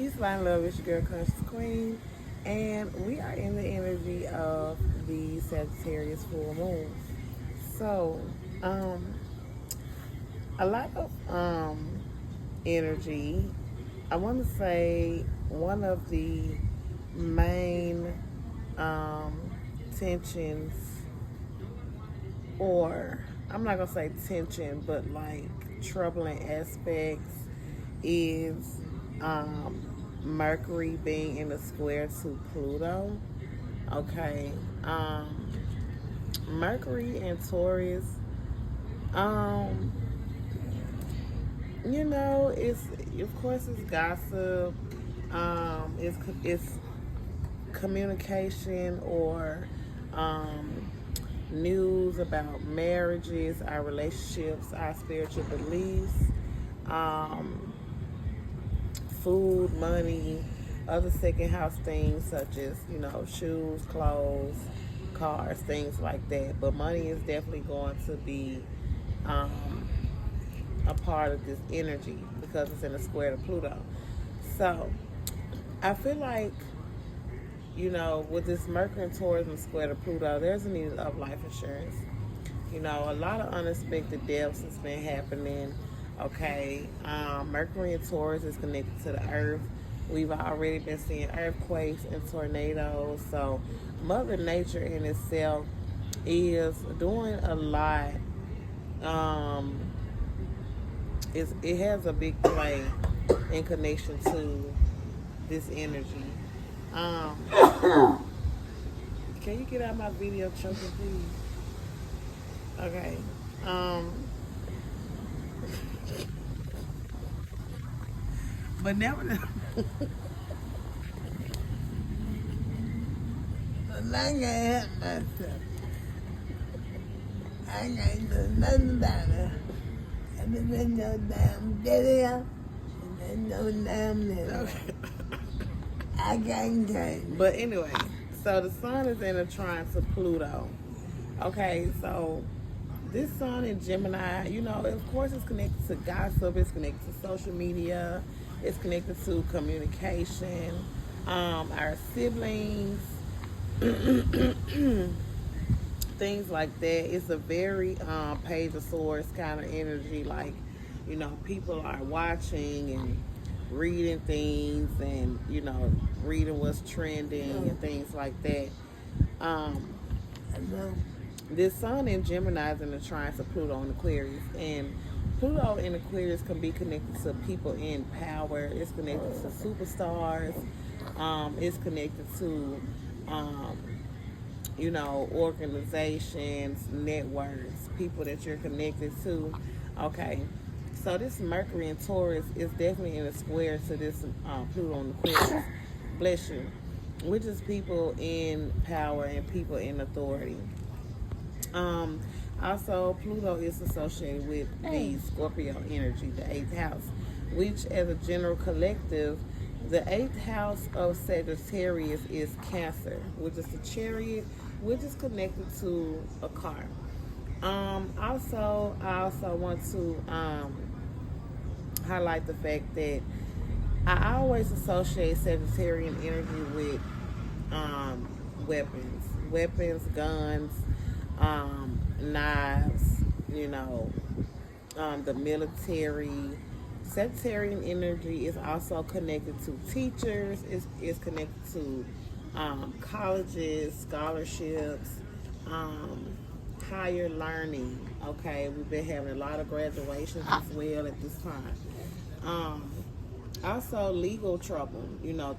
Peace, light, and love. It's your girl, Conscious Queen, and we are in the energy of the Sagittarius full moon. So, um, a lot of energy. I want to say one of the main um, tensions, or I'm not gonna say tension, but like troubling aspects is um, Mercury being in a square to Pluto. Okay. Mercury and Taurus. Um, it's of course it's gossip. It's communication or um, news about marriages, our relationships, our spiritual beliefs. Um, Food, money, other second house things such as, shoes, clothes, cars, things like that. But money is definitely going to be um, a part of this energy because it's in a square to Pluto. So I feel like, with this Mercury and Taurus and square to Pluto, there's a need of life insurance. A lot of unexpected deaths has been happening. Okay, Mercury and Taurus is connected to the Earth. We've already been seeing earthquakes and tornadoes. So, Mother Nature in itself is doing a lot. Um, it has a big play in connection to this energy. Um, can you get out my video choking, please? Okay. Um, but never. I can't help myself. I can't do nothing about it. And there's no damn video. And there's no damn video. I can't take. But anyway, so the sun is in a trine to Pluto. Okay, so this sun in Gemini, of course it's connected to gossip, it's connected to social media, it's connected to communication, our siblings, things like that. It's a very Page of Swords kind of energy. Like, people are watching and reading things and, reading what's trending and things like that. This sun in Gemini is in the trine to Pluto in Aquarius. And Pluto in Aquarius can be connected to people in power. It's connected to superstars. It's connected to organizations, networks, people that you're connected to. Okay, so this Mercury and Taurus is definitely in a square to this Pluto and Aquarius. Bless you. Which is people in power and people in authority. Also, Pluto is associated with the Scorpio energy, the eighth house, which as a general collective, the eighth house of Sagittarius is Cancer, which is the chariot, which is connected to a car. I also want to highlight the fact that I always associate Sagittarian energy with weapons, guns, knives, the military. Sagittarian energy is also connected to teachers. It's connected to colleges, scholarships, higher learning. Okay, we've been having a lot of graduations as well at this time. Also, legal trouble.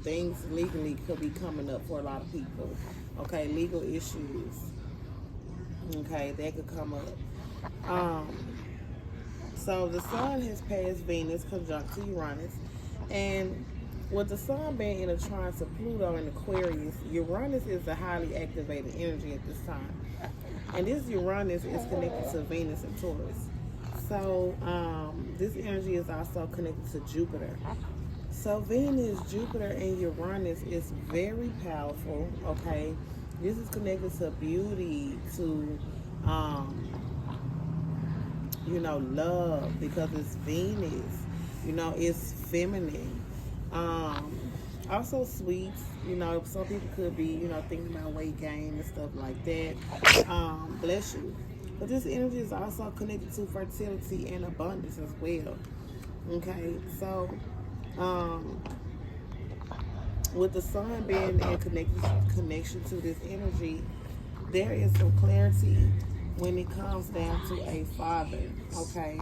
Things legally could be coming up for a lot of people. Okay, legal issues. Okay, that could come up. So the sun has passed Venus conjunct to Uranus, and with the sun being in a trine to Pluto in Aquarius, Uranus is the highly activated energy at this time, and this Uranus is connected to Venus and Taurus. So this energy is also connected to Jupiter. So Venus, Jupiter, and Uranus is very powerful. Okay, this is connected to beauty, to love, because it's Venus. It's feminine. Also sweets, some people could be, thinking about weight gain and stuff like that. Bless you. But this energy is also connected to fertility and abundance as well. Okay, so with the sun being in connection to this energy, there is some clarity when it comes down to a father. Okay,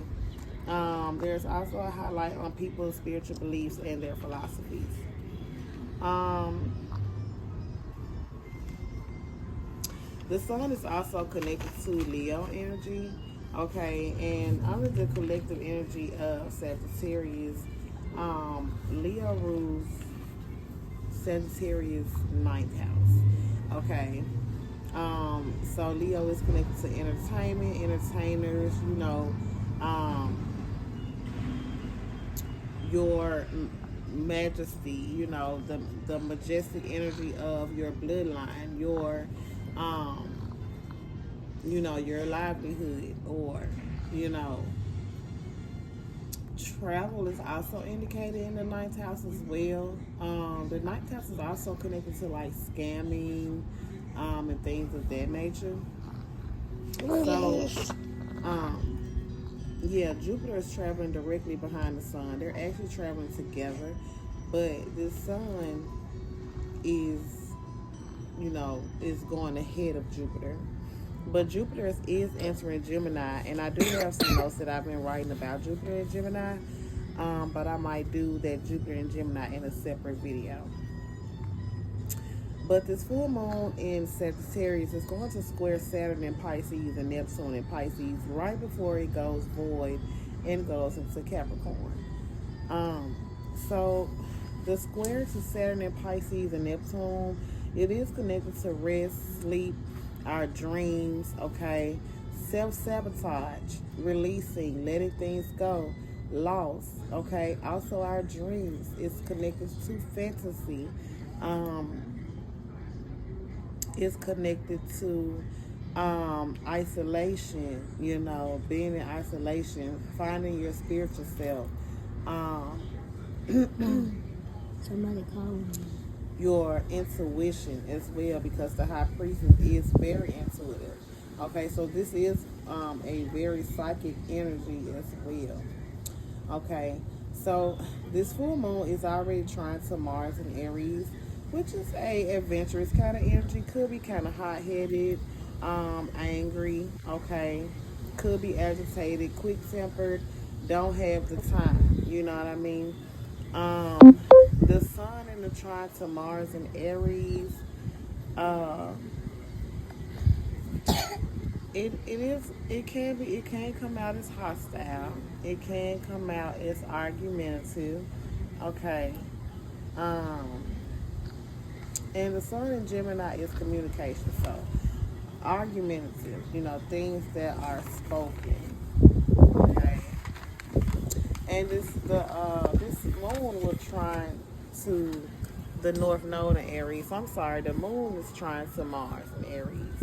there's also a highlight on people's spiritual beliefs and their philosophies. The sun is also connected to Leo energy. Okay, and under the collective energy of Sagittarius, Leo rules Sagittarius ninth house. Okay. So Leo is connected to entertainment, entertainers, your majesty, the majestic energy of your bloodline, um, your livelihood, or, you know, travel is also indicated in the ninth house as well. The ninth house is also connected to like scamming, and things of that nature. So, yeah, Jupiter is traveling directly behind the sun. They're actually traveling together, but the sun is, is going ahead of Jupiter. But Jupiter is entering Gemini, and I do have some notes that I've been writing about Jupiter and Gemini, but I might do that Jupiter and Gemini in a separate video. But this full moon in Sagittarius is going to square Saturn in Pisces and Neptune in Pisces right before it goes void and goes into Capricorn. So the square to Saturn in Pisces and Neptune, it is connected to rest, sleep, our dreams, okay? Self-sabotage, releasing, letting things go, loss, okay? Also our dreams is connected to fantasy. Is connected to isolation, being in isolation, finding your spiritual self. Somebody calling me. Your intuition as well, because the high priestess is very intuitive. Okay, so this is a very psychic energy as well. Okay, so this full moon is already trying to Mars and Aries, which is a adventurous kind of energy. Could be kind of hot-headed, angry, okay? Could be agitated, quick-tempered, don't have the time, you know what I mean? The sun in the trine to Mars and Aries, it can come out as hostile. It can come out as argumentative, okay? And the sun in Gemini is communication, so argumentative, things that are spoken. Okay. And this moon will trine to the North Node in Aries. I'm sorry, the moon is trine to Mars in Aries.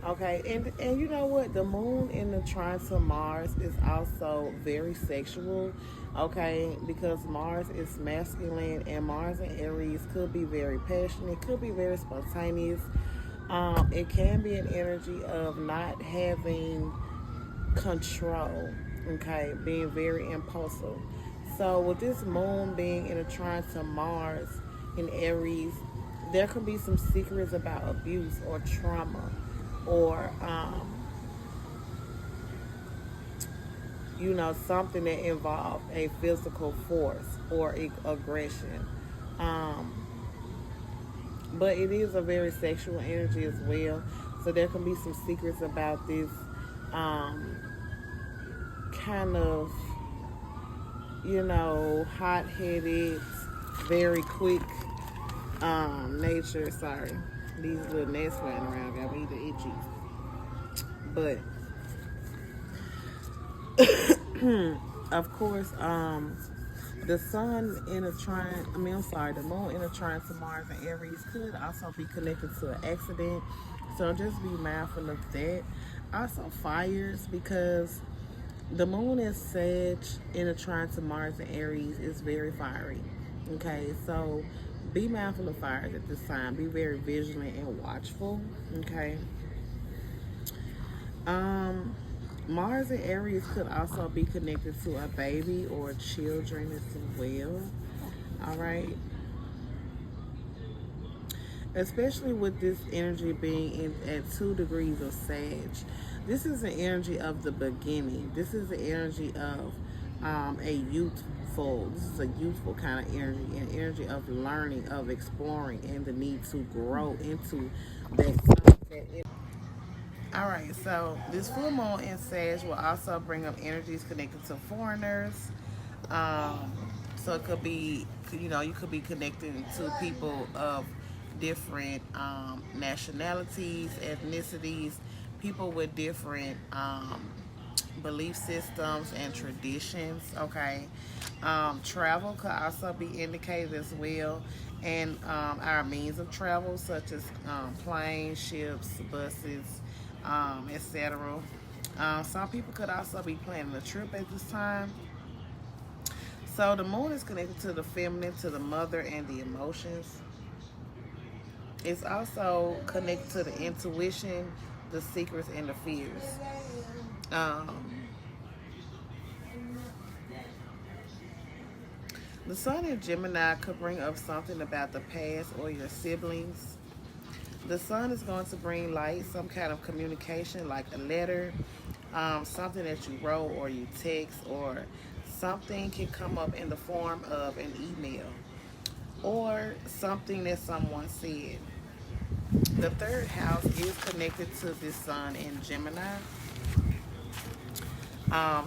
Okay, and you know what? The moon in the trine to Mars is also very sexual, okay? Because Mars is masculine, and Mars in Aries could be very passionate, could be very spontaneous. It can be an energy of not having control, okay? Being very impulsive. So with this moon being in a trine to Mars in Aries, there could be some secrets about abuse or trauma, or something that involved a physical force or aggression, but it is a very sexual energy as well, so there can be some secrets about this kind of hot-headed, very quick nature. Sorry, these little gnats flying around got me the itchy. But of course, the sun in a trine, the moon in a trine to Mars and Aries could also be connected to an accident. So just be mindful of that. Also fires, because the moon is Sag in a trine to Mars and Aries is very fiery. Okay, so be mindful of fires at this time. Be very vigilant and watchful. Okay. Um, Mars and Aries could also be connected to a baby or children as well. All right. Especially with this energy being at 2 degrees of Sag. This is the energy of the beginning. This is the energy of this is a youthful kind of energy, an energy of learning, of exploring, and the need to grow into that. All right, so this full moon in Sag will also bring up energies connected to foreigners. Um, so it could be, you could be connecting to people of different nationalities, ethnicities, people with different belief systems and traditions. Okay, travel could also be indicated as well, and our means of travel, such as planes, ships, buses, etc. Some people could also be planning a trip at this time. So the moon is connected to the feminine, to the mother, and the emotions. It's also connected to the intuition, the secrets, and the fears. Um, the sun in Gemini could bring up something about the past or your siblings. The sun is going to bring light, some kind of communication, like a letter, something that you wrote or you text, or something can come up in the form of an email or something that someone said. The third house is connected to this sun in Gemini.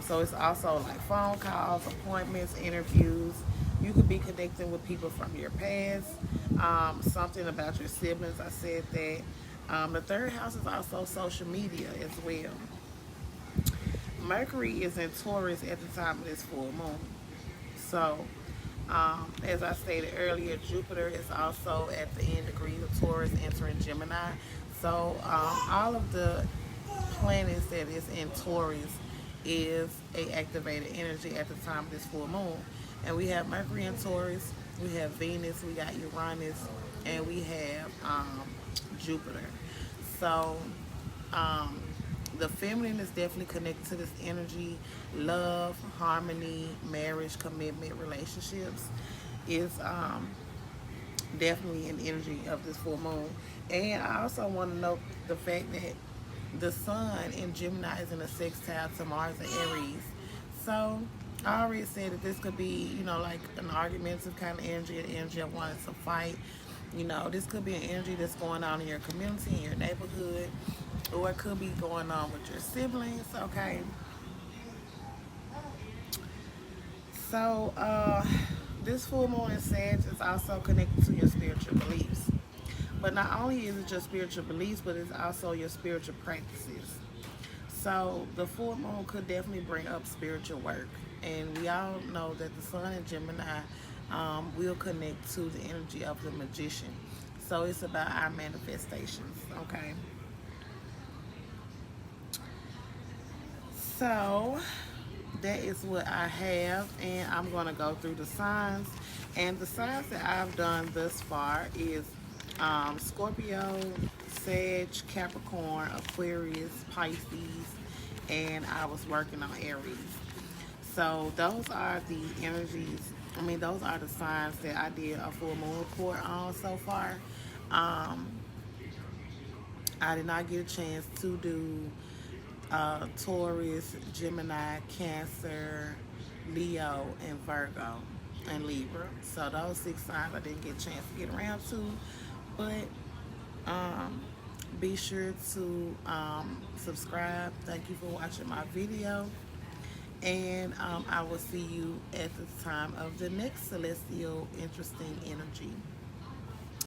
So it's also like phone calls, appointments, interviews. You could be connecting with people from your past. Something about your siblings. I said that. The third house is also social media as well. Mercury is in Taurus at the time of this full moon. So, as I stated earlier, Jupiter is also at the end degree of Taurus entering Gemini. So, all of the planets that is in Taurus is a activated energy at the time of this full moon. And we have Mercury in Taurus, we have Venus, we got Uranus, and we have Jupiter. So, um, the feminine is definitely connected to this energy. Love, harmony, marriage, commitment, relationships is definitely an energy of this full moon. And I also want to note the fact that the sun in Gemini is in a sextile to Mars and Aries. So I already said that this could be, like an argumentative kind of energy, an energy of wanting to fight. This could be an energy that's going on in your community, in your neighborhood, or it could be going on with your siblings. Okay. So, this full moon in Sag is also connected to your spiritual beliefs. But not only is it your spiritual beliefs, but it's also your spiritual practices. So, the full moon could definitely bring up spiritual work. And we all know that the sun in Gemini will connect to the energy of the magician. So, it's about our manifestations, okay? So, that is what I have, and I'm going to go through the signs. And the signs that I've done thus far is Scorpio, Sag, Capricorn, Aquarius, Pisces, and I was working on Aries. So those are the energies. Those are the signs that I did a full moon report on so far. I did not get a chance to do Taurus, Gemini, Cancer, Leo, and Virgo, and Libra. So those 6 signs I didn't get a chance to get around to, but be sure to subscribe. Thank you for watching my video, and I will see you at the time of the next celestial interesting energy.